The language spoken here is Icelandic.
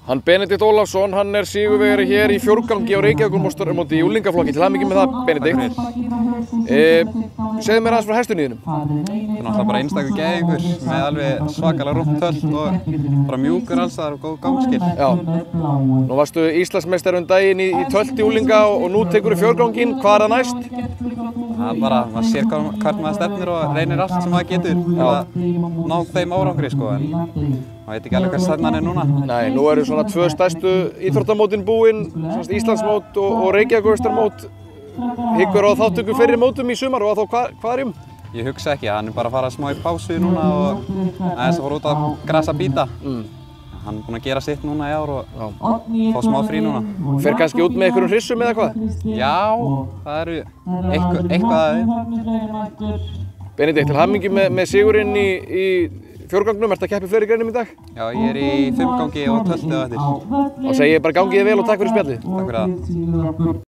Hann Benedikt Ólafsson, hann sigurvegari hér í fjórgangi á Reykjavíkurmeistaramóti í unglingaflokki. Til hamingju með það, Benedikt. Segðu mér aðeins frá hestunni þínum. Það er náttúrulega bara einstakur gæðingur með alveg svakalega rúmt tölt og bara mjúkur alls þar og góð gangskil. Já. Nú varstu Íslandsmeistari daginn í tölt í unglinga og nú tekur fjórganginn. Hvað er það næst? Það er bara, maður sér hvert maður stefnir og reynir allt sem maður getur til að ná þeim árangri, sko. Maður veit ekki alveg hvað stefnan er núna. Nei, nú eru svona tvö stærstu íþróttamótin búin, Íslandsmót og Reykjavíkurmeistaramót. Hyggur á þáttöku fyrri mótum í sumar og þá hverjum? Ég hugsa ekki, hann er bara að fara smá í pásu núna og aðeins að fara út að grasa bíta. Hann er búinn að gera sitt núna í ár og fá smá frí núna. Fer kannski út með einhverjum hrissum eða hvað? Já, það eru eitthvað að því. Benedikt, til hamingju með sigurinn í fjórgangnum. Ertu að keppa í fleiri greinum í dag? Já, ég er í fimmgangi og tölti á eftir. Þá segi ég bara gangið þér vel og takk fyrir spjallið. Takk fyrir það.